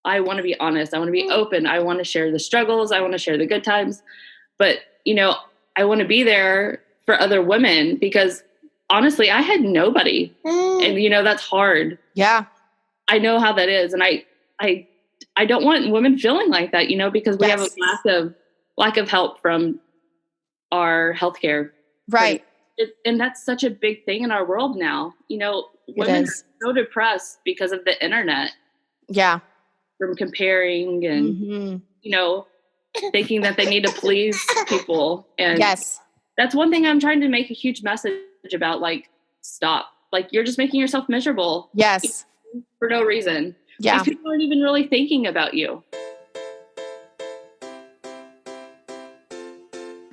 I want to be honest. I want to be open. I want to share the struggles. I want to share the good times. But, I want to be there for other women because honestly, I had nobody. And, that's hard. Yeah. I know how that is. And I don't want women feeling like that, because we have a lack of help from our healthcare. Right. And that's such a big thing in our world now. Women are so depressed because of the internet. Yeah. From comparing and, thinking that they need to please people. And that's one thing I'm trying to make a huge message about. Like, stop. Like, you're just making yourself miserable. Yes. For no reason. Yeah. These people aren't even really thinking about you.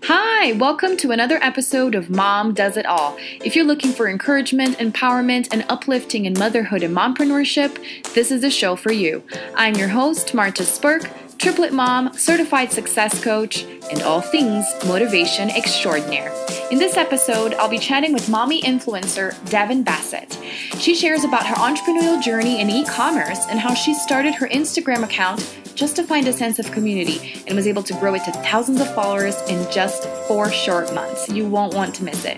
Hi, welcome to another episode of Mom Does It All. If you're looking for encouragement, empowerment, and uplifting in motherhood and mompreneurship, this is the show for you. I'm your host, Marta, triplet mom, certified success coach, and all things motivation extraordinaire. In this episode, I'll be chatting with mommy influencer Devin Bassett. She shares about her entrepreneurial journey in e-commerce and how she started her Instagram account just to find a sense of community and was able to grow it to thousands of followers in just 4 short months. You won't want to miss it.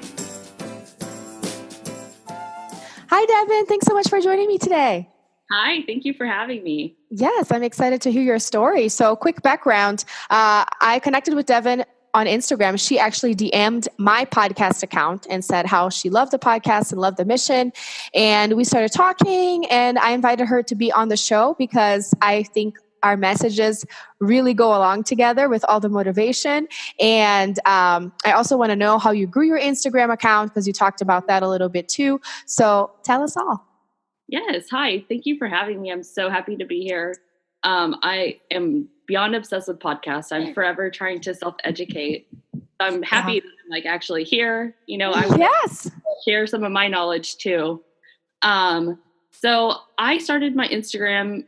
Hi, Devin. Thanks so much for joining me today. Hi, thank you for having me. Yes, I'm excited to hear your story. So, quick background. I connected with Devin on Instagram. She actually DM'd my podcast account and said how she loved the podcast and loved the mission. And we started talking, and I invited her to be on the show because I think our messages really go along together with all the motivation. And I also want to know how you grew your Instagram account because you talked about that a little bit too. So tell us all. Yes. Hi. Thank you for having me. I'm so happy to be here. I am beyond obsessed with podcasts. I'm forever trying to self-educate. I'm happy that I'm actually here. I want to share some of my knowledge too. So I started my Instagram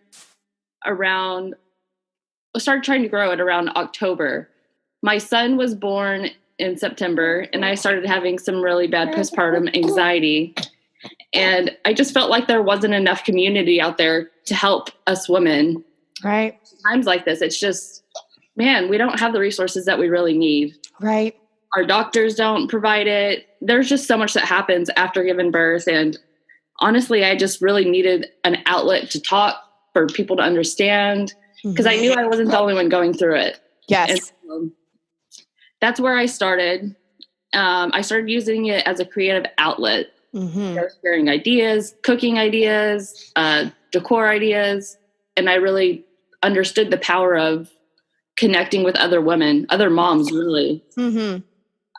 started trying to grow it around October. My son was born in September, and I started having some really bad postpartum anxiety. And I just felt like there wasn't enough community out there to help us women. Right. Times like this, it's just, man, we don't have the resources that we really need. Right. Our doctors don't provide it. There's just so much that happens after giving birth. And honestly, I just really needed an outlet to talk for people to understand, because I knew I wasn't the only one going through it. Yes. And so that's where I started. I started using it as a creative outlet. Sharing ideas, cooking ideas, decor ideas. And I really understood the power of connecting with other women, other moms, really. And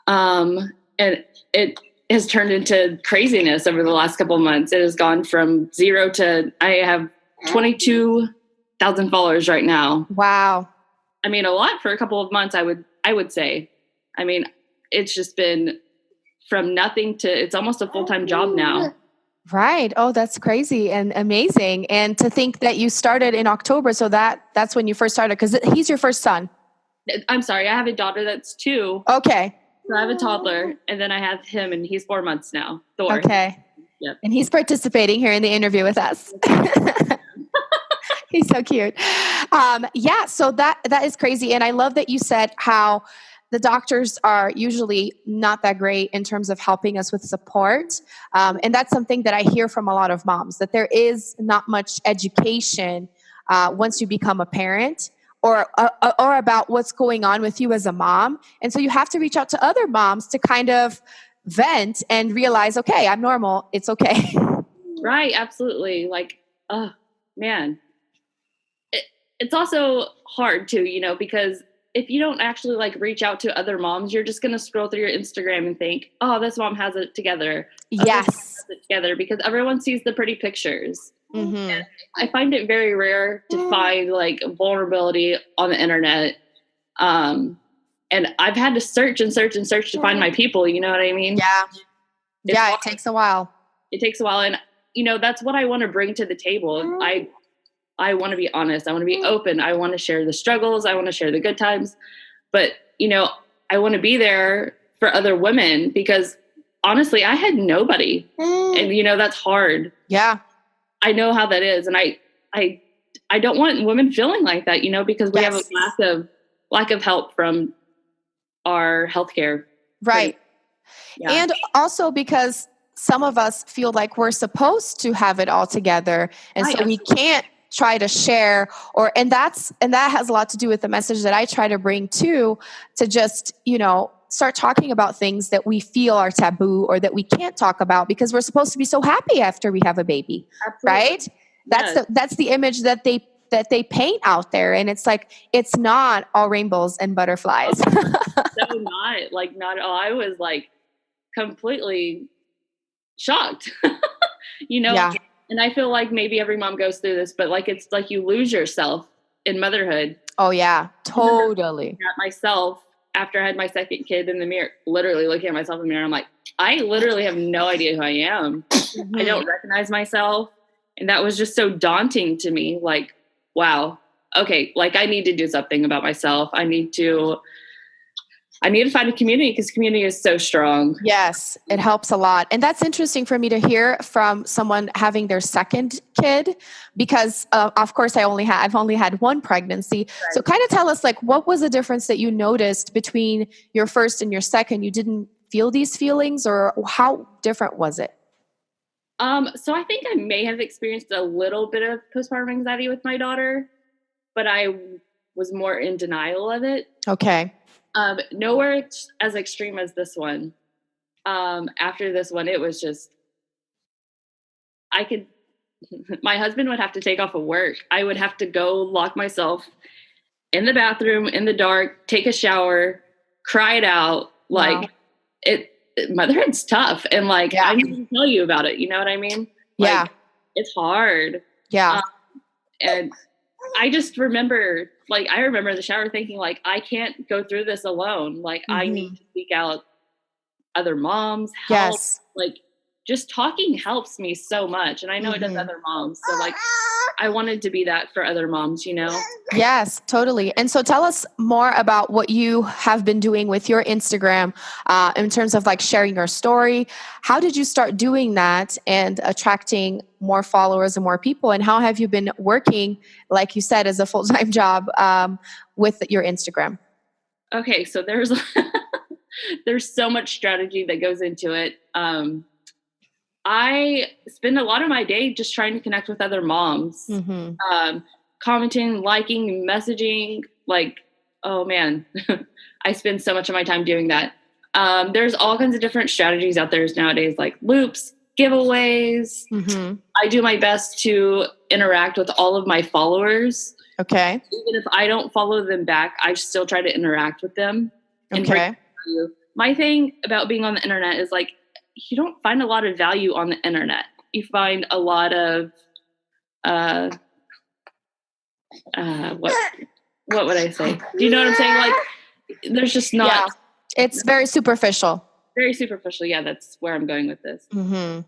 it has turned into craziness over the last couple of months. It has gone from 0 to, I have 22,000 followers right now. Wow. I mean, a lot for a couple of months, I would say. I mean, it's just been from nothing to, it's almost a full-time job now. Right. Oh, that's crazy and amazing. And to think that you started in October, so that's when you first started, because he's your first son. I'm sorry. I have a daughter that's 2. Okay. So I have a toddler, and then I have him, and he's 4 months now. Thor. Okay. Yep. And he's participating here in the interview with us. He's so cute. So that is crazy. And I love that you said how the doctors are usually not that great in terms of helping us with support. And that's something that I hear from a lot of moms, that there is not much education once you become a parent or about what's going on with you as a mom. And so you have to reach out to other moms to kind of vent and realize, okay, I'm normal. It's okay. Right. Absolutely. Like, oh man, it's also hard too, because if you don't actually reach out to other moms, you're just going to scroll through your Instagram and think, oh, this mom has it together. Yes. Has it together, because everyone sees the pretty pictures. And I find it very rare to find vulnerability on the internet. And I've had to search and search and search to find my people. You know what I mean? Yeah. It takes a while. It takes a while. And, that's what I want to bring to the table. I want to be honest. I want to be open. I want to share the struggles. I want to share the good times. But, I want to be there for other women because honestly, I had nobody. And, that's hard. Yeah. I know how that is. And I I don't want women feeling like that, because we have a lack of help from our healthcare. Right. Yeah. And also because some of us feel like we're supposed to have it all together. And so we can't try to share and that has a lot to do with the message that I try to bring too, to just, start talking about things that we feel are taboo or that we can't talk about because we're supposed to be so happy after we have a baby. Absolutely. Right? That's the image that they paint out there. And it's like, it's not all rainbows and butterflies. So not at all. I was like completely shocked, Yeah. And I feel like maybe every mom goes through this, but like, it's like you lose yourself in motherhood. Oh yeah, totally. At myself after I had my second kid in the mirror, literally looking at myself in the mirror, I'm like, I literally have no idea who I am. I don't recognize myself. And that was just so daunting to me. Like, wow, okay. Like I need to do something about myself. I need to find a community because community is so strong. Yes, it helps a lot. And that's interesting for me to hear from someone having their second kid because of course I've only had one pregnancy. Right. So kind of tell us like, what was the difference that you noticed between your first and your second? You didn't feel these feelings or how different was it? So I think I may have experienced a little bit of postpartum anxiety with my daughter, but I was more in denial of it. Okay. Nowhere as extreme as this one. After this one, it was just, my husband would have to take off of work. I would have to go lock myself in the bathroom in the dark, take a shower, cry it out. Like motherhood's tough. And like, I need to tell you about it. You know what I mean? Like, it's hard. Yeah. And I just remember, I remember the shower thinking like, I can't go through this alone. Like I need to seek out other moms. Help. Yes. Like just talking helps me so much. And I know it does other moms. So like, I wanted to be that for other moms, Yes, totally. And so tell us more about what you have been doing with your Instagram in terms of like sharing your story. How did you start doing that and attracting more followers and more people? And how have you been working, like you said, as a full-time job with your Instagram? Okay, so there's so much strategy that goes into it. I spend a lot of my day just trying to connect with other moms, commenting, liking, messaging, like, oh man, I spend so much of my time doing that. There's all kinds of different strategies out there nowadays, like loops, giveaways. I do my best to interact with all of my followers. Okay. Even if I don't follow them back, I still try to interact with them. Okay. My thing about being on the internet is like, you don't find a lot of value on the internet. You find a lot of, what would I say? Do you know what I'm saying? Like, there's just not. Yeah. It's very superficial. Very superficial. Yeah, that's where I'm going with this. And,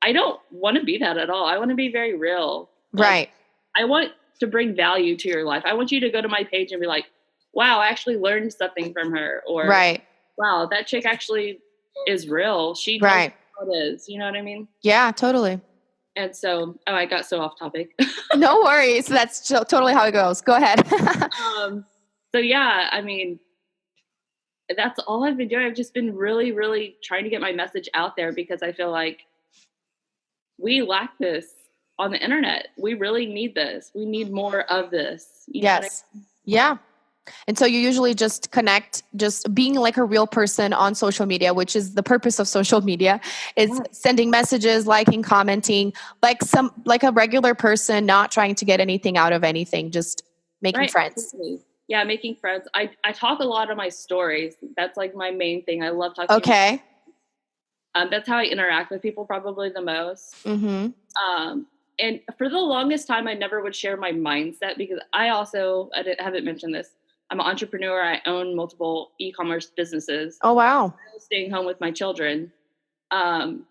I don't want to be that at all. I want to be very real. Right. I want to bring value to your life. I want you to go to my page and be like, wow, I actually learned something from her. Or, wow, that chick actually is real. She knows how it is. You know what I mean? Yeah, totally. And so, I got so off topic. No worries. That's totally how it goes. Go ahead. So yeah, I mean, that's all I've been doing. I've just been really, really trying to get my message out there because I feel like we lack this on the internet. We really need this. We need more of this. You know what I mean? Yeah. And so you usually just connect, just being like a real person on social media, which is the purpose of social media, is sending messages, liking, commenting, like a regular person, not trying to get anything out of anything, just making friends. Absolutely. Yeah, making friends. I talk a lot on my stories. That's like my main thing. I love talking. Okay. That's how I interact with people probably the most. And for the longest time, I never would share my mindset because I haven't mentioned this. I'm an entrepreneur. I own multiple e-commerce businesses. Oh, wow. I was staying home with my children. And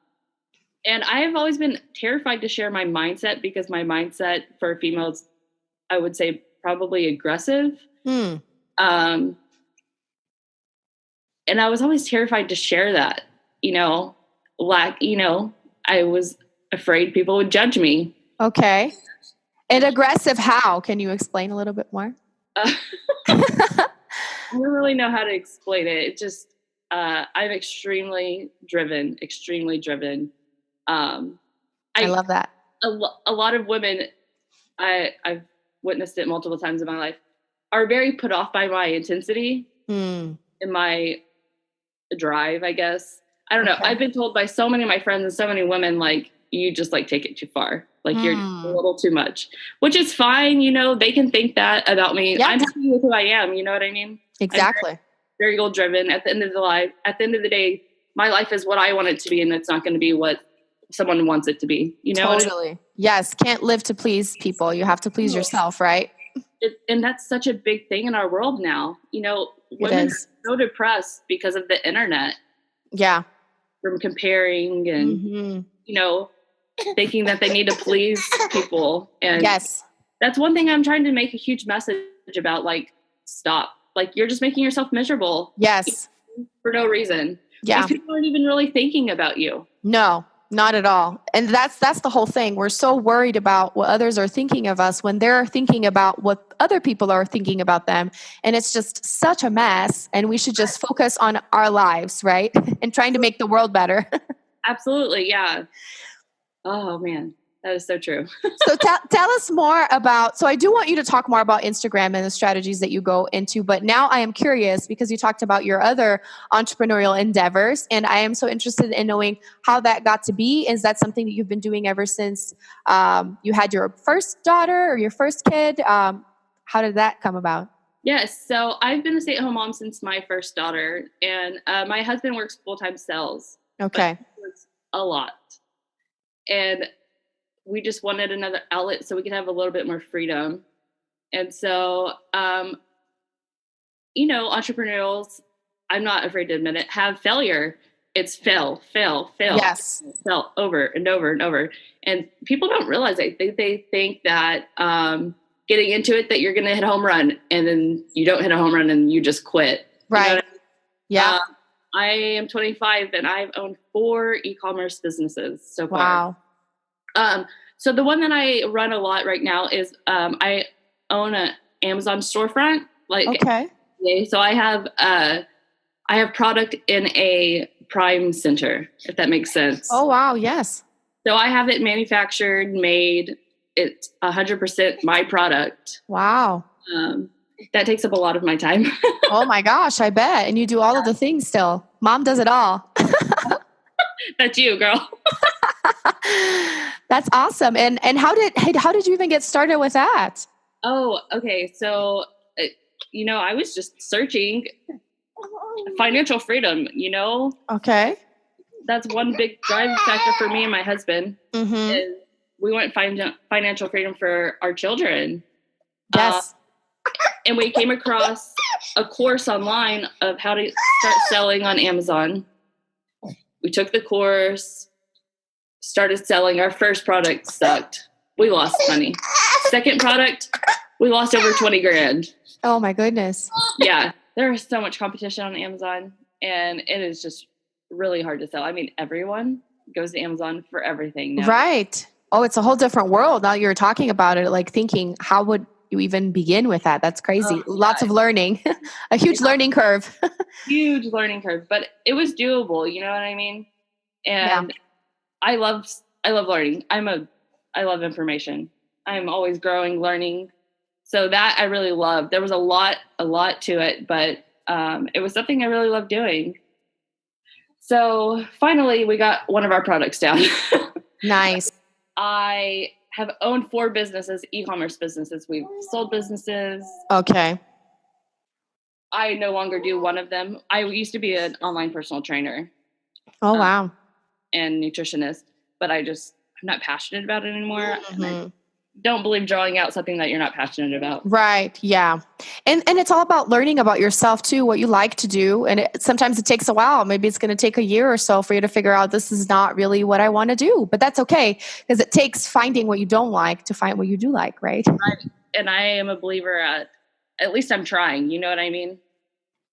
I have always been terrified to share my mindset because my mindset for females, I would say probably aggressive. And I was always terrified to share that, I was afraid people would judge me. Okay. And aggressive how? Can you explain a little bit more? I don't really know how to explain it. It just, I'm extremely driven. I love that. A lot of women, I've witnessed it multiple times in my life, are very put off by my intensity and my drive, I guess. I don't know. I've been told by so many of my friends and so many women, like, you just like take it too far. Like you're just a little too much, which is fine. You know, they can think that about me. Yes. I'm happy with who I am. You know what I mean? Exactly. I'm very goal driven. At the end of the day, my life is what I want it to be. And it's not going to be what someone wants it to be. You know? Totally. Yes. Can't live to please people. You have to please yourself, right? And that's such a big thing in our world now. You know, women are so depressed because of the internet. Yeah. From comparing and, you know, thinking that they need to please people. And yes, that's one thing I'm trying to make a huge message about. Like, stop. Like, you're just making yourself miserable. Yes. For no reason. Yeah. These people aren't even really thinking about you. No, not at all. And that's the whole thing. We're so worried about what others are thinking of us when they're thinking about what other people are thinking about them. And it's just such a mess. And we should just focus on our lives, right? And trying to make the world better. Absolutely. Yeah. Oh man, that is so true. So tell us more about, so I do want you to talk more about Instagram and the strategies that you go into, but now I am curious because you talked about your other entrepreneurial endeavors, and I am so interested in knowing how that got to be. Is that something that you've been doing ever since you had your first daughter or your first kid? How did that come about? Yes. So I've been a stay-at-home mom since my first daughter, and my husband works full-time sales. Okay. He works a lot. And we just wanted another outlet so we could have a little bit more freedom. And so, you know, entrepreneurs, I'm not afraid to admit it, have failure. It's fail. Yes. Fail over and over and over. And people don't realize it. They think that getting into it, that you're going to hit a home run, and then you don't hit a home run and you just quit. Right. You know what I mean? Yeah. I am 25 and I've owned 4 e-commerce businesses so far. Wow. So the one that I run a lot right now is I own an Amazon storefront. Like, okay. So I have product in a Prime center, if that makes sense. Oh wow, yes. So I have it manufactured, made. It's 100% my product. Wow. That takes up a lot of my time. Oh my gosh, I bet. And you do all of the things still. Mom does it all. That's you, girl. That's awesome. And how did you even get started with that? Oh, okay. So, you know, I was just searching financial freedom, you know? Okay. That's one big driving factor for me and my husband. Is we want financial freedom for our children. Yes. And we came across a course online of how to start selling on Amazon. We took the course, started selling. Our first product sucked. We lost money. Second product, we lost over 20 grand. Oh my goodness. Yeah. There is so much competition on Amazon, and it is just really hard to sell. I mean, everyone goes to Amazon for everything now. Right. Oh, it's a whole different world. Now you're talking about it, like thinking, how would you even begin with that? That's crazy. Oh, lots of learning, a huge learning curve. Huge learning curve, but it was doable. You know what I mean? And I love learning. I love information. I'm always growing, learning. So that I really loved. There was a lot to it, but it was something I really loved doing. So finally we got one of our products down. Nice. I have owned 4 businesses, e-commerce businesses. We've sold businesses. Okay. I no longer do one of them. I used to be an online personal trainer. Oh, wow. And nutritionist, but I'm not passionate about it anymore. And I don't believe drawing out something that you're not passionate about. Right. Yeah. And it's all about learning about yourself too, what you like to do. And sometimes it takes a while. Maybe it's going to take a year or so for you to figure out this is not really what I want to do, but that's okay. Because it takes finding what you don't like to find what you do like. Right. And I am a believer at least I'm trying, you know what I mean?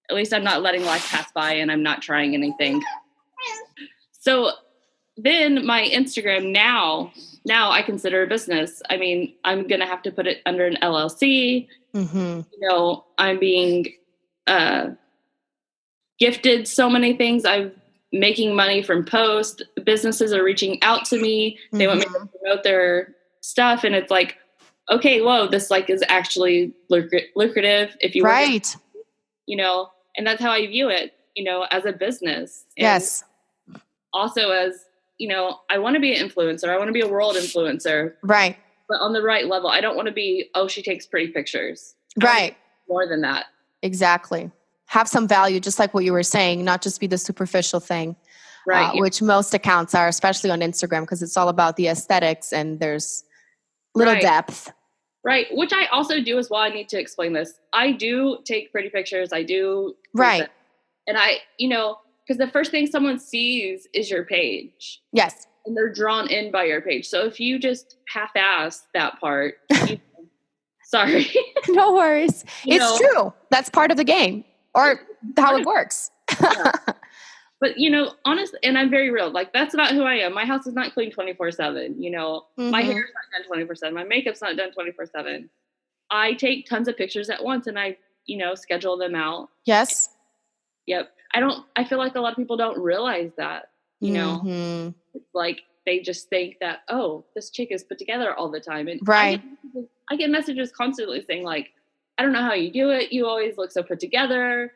At least I'm not letting life pass by and I'm not trying anything. So then my Instagram now, now I consider a business. I mean, I'm going to have to put it under an LLC. You know, I'm being gifted so many things. I'm making money from posts. Businesses are reaching out to me. They want me to promote their stuff. And it's like, okay, whoa, this like is actually lucrative if you right. You know, and that's how I view it, you know, as a business. And yes. Also as, you know, I want to be an influencer. I want to be a world influencer. Right. But on the right level. I don't want to be, oh, she takes pretty pictures. Right. More than that. Exactly. Have some value, just like what you were saying, not just be the superficial thing, right? Which most accounts are, especially on Instagram, because it's all about the aesthetics and there's little depth. Right. Which I also do as well. I need to explain this. I do take pretty pictures. I do. Right. And I, you know, because the first thing someone sees is your page. Yes. And they're drawn in by your page. So if you just half-ass that part, sorry. No worries. It's true. That's part of the game or how it works. Yeah. But, you know, honestly, and I'm very real. Like, that's not who I am. My house is not clean 24/7. You know, my hair's not done 24/7. My makeup's not done 24/7. I take tons of pictures at once and I, you know, schedule them out. Yes. Yep. I feel like a lot of people don't realize that, you know, it's like they just think that, oh, this chick is put together all the time. And right. I get messages constantly saying like, I don't know how you do it. You always look so put together.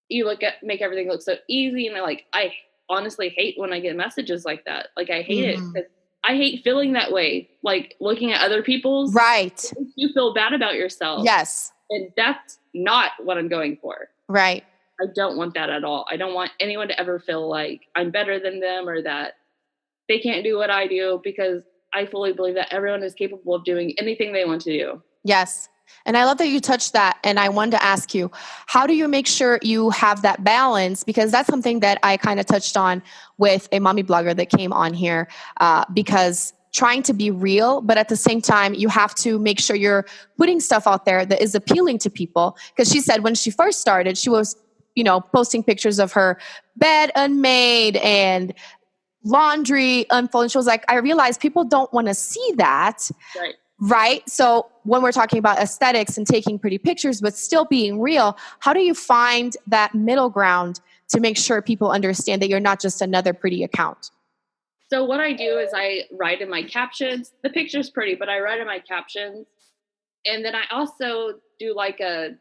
You make everything look so easy. And I honestly hate when I get messages like that. Like I hate it because I hate feeling that way. Like looking at other people's. Right. You feel bad about yourself. Yes. And that's not what I'm going for. Right. I don't want that at all. I don't want anyone to ever feel like I'm better than them or that they can't do what I do, because I fully believe that everyone is capable of doing anything they want to do. Yes. And I love that you touched that. And I wanted to ask you, how do you make sure you have that balance? Because that's something that I kind of touched on with a mommy blogger that came on here, because trying to be real, but at the same time, you have to make sure you're putting stuff out there that is appealing to people. Because she said when she first started, she was, you know, posting pictures of her bed unmade and laundry unfolded. She was like, I realized people don't want to see that. Right. Right. So when we're talking about aesthetics and taking pretty pictures, but still being real, how do you find that middle ground to make sure people understand that you're not just another pretty account? So what I do is I write in my captions. The picture's pretty, but I write in my captions. And then I also do like a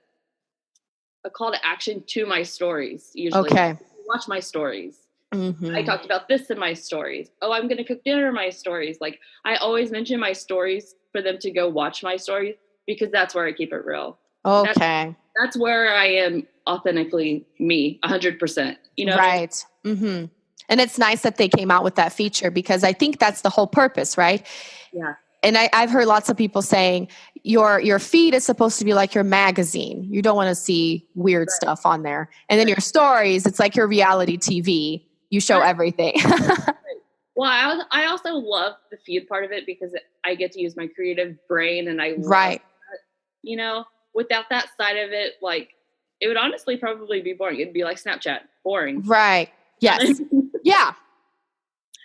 call to action to my stories. Usually, okay. Watch my stories. I talked about this in my stories. Oh, I'm going to cook dinner in my stories. Like I always mention my stories for them to go watch my stories, because that's where I keep it real. Okay. That's where I am authentically me, 100%. You know, right. And it's nice that they came out with that feature, because I think that's the whole purpose, right? Yeah. And I've heard lots of people saying your feed is supposed to be like your magazine. You don't want to see weird stuff on there. And then your stories, it's like your reality TV. You show everything. Well, I also love the feed part of it, because I get to use my creative brain, and I love right. that. You know, without that side of it, like it would honestly probably be boring. It'd be like Snapchat, boring. Right. Yes. Yeah.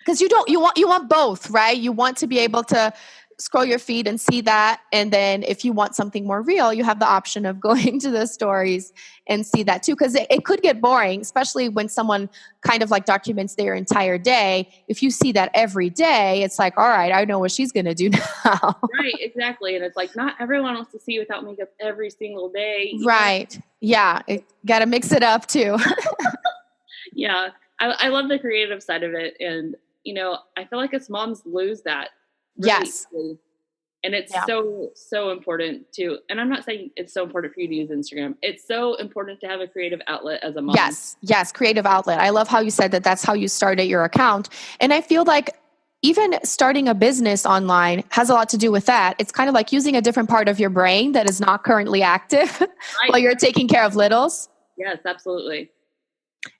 Because you want both, right? You want to be able to scroll your feed and see that. And then if you want something more real, you have the option of going to the stories and see that too. Because it could get boring, especially when someone kind of like documents their entire day. If you see that every day, it's like, all right, I know what she's going to do now. Right, exactly. And it's like, not everyone wants to see you without makeup every single day. Right. Know? Yeah. Got to mix it up too. Yeah. I love the creative side of it. And, you know, I feel like us moms lose that. Really yes. Easily. And it's so important too. And I'm not saying it's so important for you to use Instagram. It's so important to have a creative outlet as a mom. Yes. Creative outlet. I love how you said that that's how you started your account. And I feel like even starting a business online has a lot to do with that. It's kind of like using a different part of your brain that is not currently active while you're taking care of littles. Yes, absolutely.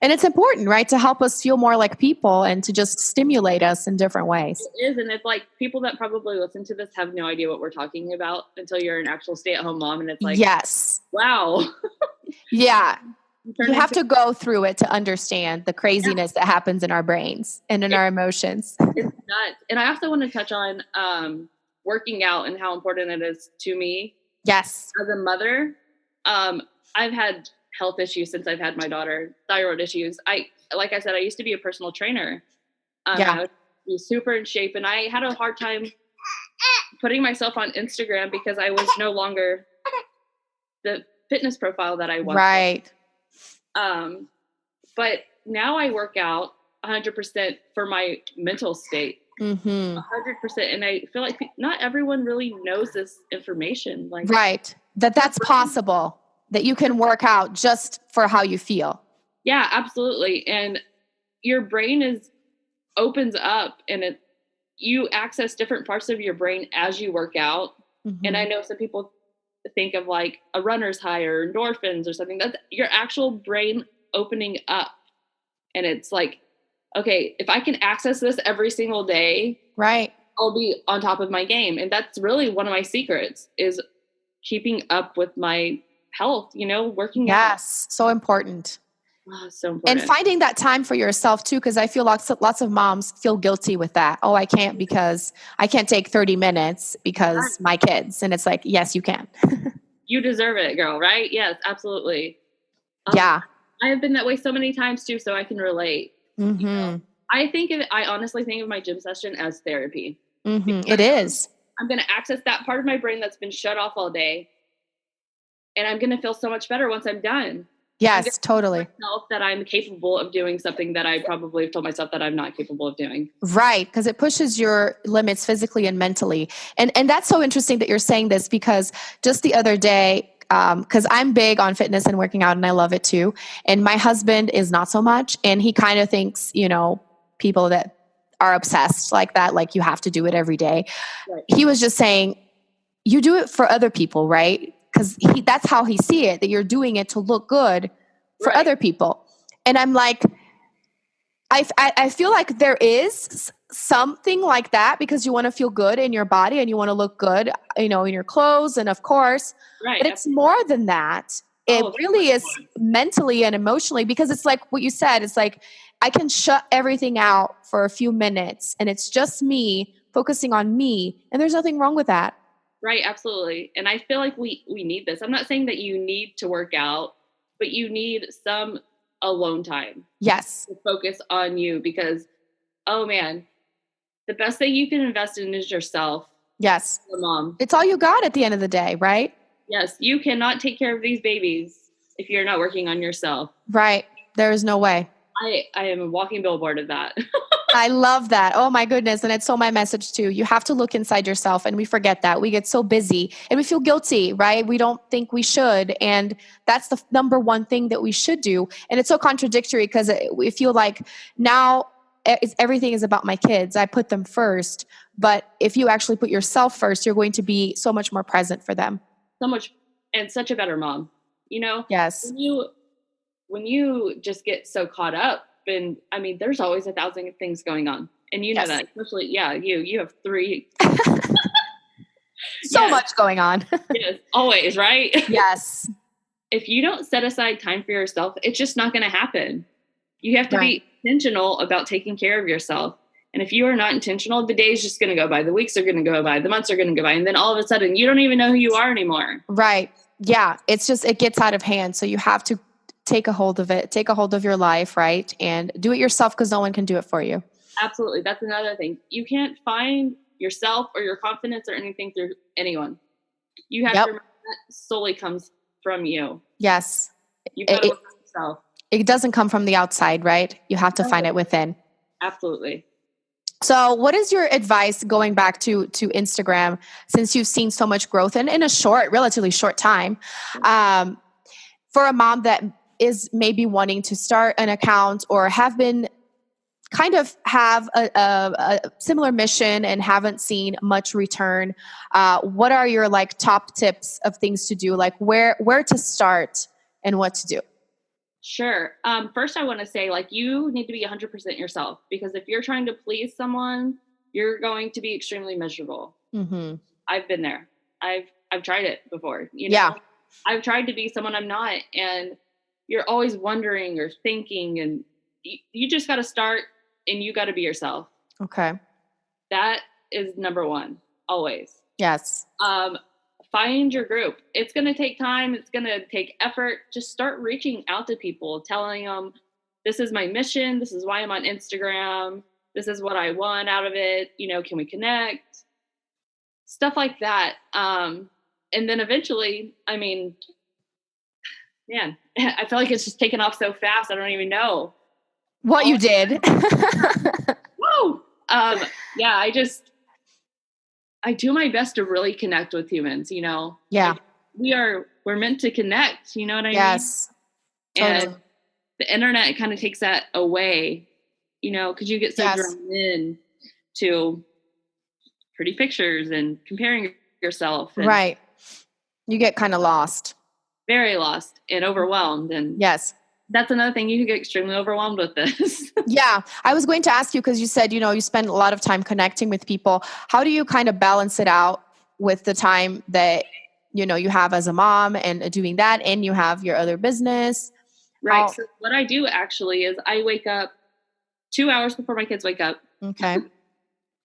And it's important, right, to help us feel more like people and to just stimulate us in different ways. It is. And it's like people that probably listen to this have no idea what we're talking about until you're an actual stay-at-home mom. And it's like, yes, wow. Yeah. You have to go through it to understand the craziness that happens in our brains and in our emotions. It's nuts. And I also want to touch on working out and how important it is to me. Yes. As a mother, I've had health issues since I've had my daughter, thyroid issues. Like I said, I used to be a personal trainer. I was super in shape, and I had a hard time putting myself on Instagram because I was no longer the fitness profile that I was. Right. But now I work out 100% for my mental state. 100%. And I feel like not everyone really knows this information. Like, right. That's possible, that you can work out just for how you feel. Yeah, absolutely. And your brain opens up, and you access different parts of your brain as you work out. And I know some people think of like a runner's high or endorphins or something. That's your actual brain opening up. And it's like, okay, if I can access this every single day, right, I'll be on top of my game. And that's really one of my secrets, is keeping up with my health, working out. Yes, so important. Oh, so important. And finding that time for yourself too, because I feel lots of moms feel guilty with that. Oh, I can't because I can't take 30 minutes because my kids. And it's like, yes, you can. You deserve it, girl, right? Yes, absolutely. Yeah. I have been that way so many times too, so I can relate. I honestly think of my gym session as therapy. It is. I'm going to access that part of my brain that's been shut off all day, and I'm going to feel so much better once I'm done. Yes, totally. That I'm capable of doing something that I probably have told myself that I'm not capable of doing. Right, because it pushes your limits physically and mentally. And that's so interesting that you're saying this, because just the other day, because I'm big on fitness and working out and I love it too. And my husband is not so much. And he kind of thinks, people that are obsessed like that, like you have to do it every day. Right. He was just saying, you do it for other people, right? Because that's how he see it, that you're doing it to look good for other people. And I'm like, I feel like there is something like that, because you want to feel good in your body and you want to look good, in your clothes. And of course, but it's more than that. It really is mentally and emotionally, because it's like what you said, it's like, I can shut everything out for a few minutes and it's just me focusing on me. And there's nothing wrong with that. Right. Absolutely. And I feel like we need this. I'm not saying that you need to work out, but you need some alone time. Yes. To focus on you, because, oh man, the best thing you can invest in is yourself. Yes. Your mom. It's all you got at the end of the day, right? Yes. You cannot take care of these babies if you're not working on yourself. Right. There is no way. I am a walking billboard of that. I love that. Oh my goodness. And it's so my message too. You have to look inside yourself, and we forget that. We get so busy and we feel guilty, right? We don't think we should. And that's the number one thing that we should do. And it's so contradictory, because we feel like now everything is about my kids. I put them first. But if you actually put yourself first, you're going to be so much more present for them. So much, and such a better mom, Yes. When you just get so caught up, and I mean, there's always 1,000 things going on, and you know that, especially, you have 3. So much going on. Yes, always, right? Yes. If you don't set aside time for yourself, it's just not going to happen. You have to be intentional about taking care of yourself. And if you are not intentional, the day is just going to go by. The weeks are going to go by. The months are going to go by. And then all of a sudden, you don't even know who you are anymore. Right. Yeah. It's just, it gets out of hand. So you have to take a hold of it, take a hold of your life, right? And do it yourself, because no one can do it for you. Absolutely. That's another thing. You can't find yourself or your confidence or anything through anyone. You have to remember that solely comes from you. Yes. You've got to work on yourself. It doesn't come from the outside, right? You have to find it within. Absolutely. So what is your advice, going back to Instagram, since you've seen so much growth in a relatively short time, for a mom that is maybe wanting to start an account, or have a similar mission and haven't seen much return? What are your top tips of things to do? Like where to start and what to do? Sure. First, I want to say, you need to be 100% yourself, because if you're trying to please someone, you're going to be extremely miserable. Mm-hmm. I've been there. I've tried it before. I've tried to be someone I'm not, and you're always wondering or thinking, and you just got to start, and you got to be yourself. Okay. That is number one, always. Yes. Find your group. It's going to take time. It's going to take effort. Just start reaching out to people, telling them, this is my mission. This is why I'm on Instagram. This is what I want out of it. Can we connect? Stuff like that. And then eventually, I feel like it's just taken off so fast. I don't even know what you did. Whoa. I do my best to really connect with humans, Yeah. Like we're meant to connect, you know what I mean? Yes. And totally. The internet kind of takes that away, because you get so drawn in to pretty pictures and comparing yourself. And right. You get kind of lost. Very lost and overwhelmed. And yes. That's another thing. You can get extremely overwhelmed with this. Yeah. I was going to ask you, because you said, you spend a lot of time connecting with people. How do you kind of balance it out with the time that, you have as a mom and doing that, and you have your other business? Right. So what I do actually is I wake up 2 hours before my kids wake up. Okay.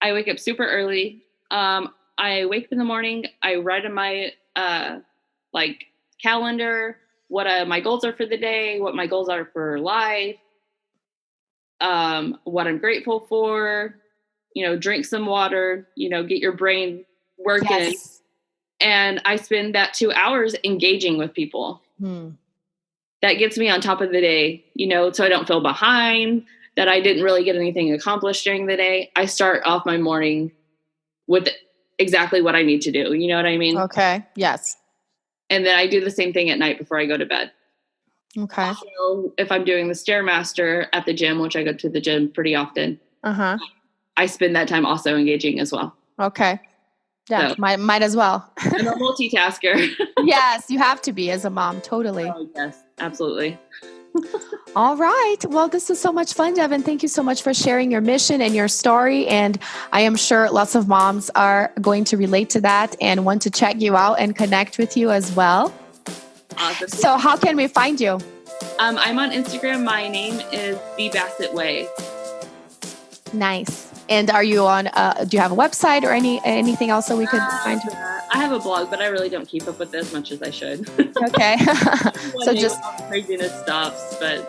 I wake up super early. I wake up in the morning. I write in my calendar what my goals are for the day, what my goals are for life, what I'm grateful for, drink some water, get your brain working. Yes. And I spend that 2 hours engaging with people. That gets me on top of the day, so I don't feel behind, that I didn't really get anything accomplished during the day. I start off my morning with exactly what I need to do. You know what I mean? Okay. Yes. And then I do the same thing at night before I go to bed. Okay. So if I'm doing the Stairmaster at the gym, which I go to the gym pretty often, I spend that time also engaging as well. Okay. Yeah, so, might as well. I'm a multitasker. Yes, you have to be as a mom. Totally. Oh, yes, absolutely. All right. Well, this was so much fun, Devin. Thank you so much for sharing your mission and your story. And I am sure lots of moms are going to relate to that and want to check you out and connect with you as well. Awesome. So how can we find you? I'm on Instagram. My name is The Bassett Way. Nice. And are you on, do you have a website or anything else that we could find you? I have a blog, but I really don't keep up with it as much as I should. Okay. So just all the craziness stops, but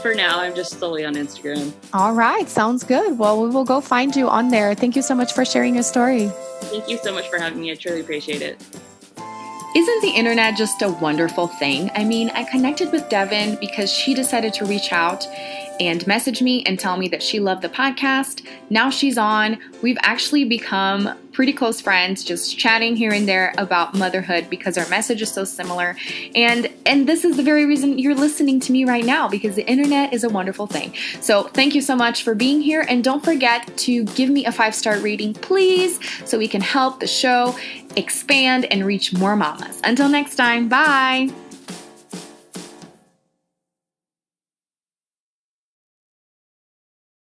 for now, I'm just solely on Instagram. All right. Sounds good. Well, we will go find you on there. Thank you so much for sharing your story. Thank you so much for having me. I truly appreciate it. Isn't the internet just a wonderful thing? I connected with Devin because she decided to reach out and message me and tell me that she loved the podcast. Now she's on. We've actually become pretty close friends, just chatting here and there about motherhood because our message is so similar. And this is the very reason you're listening to me right now, because the internet is a wonderful thing. So thank you so much for being here. And don't forget to give me a 5-star rating, please, so we can help the show expand and reach more mamas. Until next time, bye.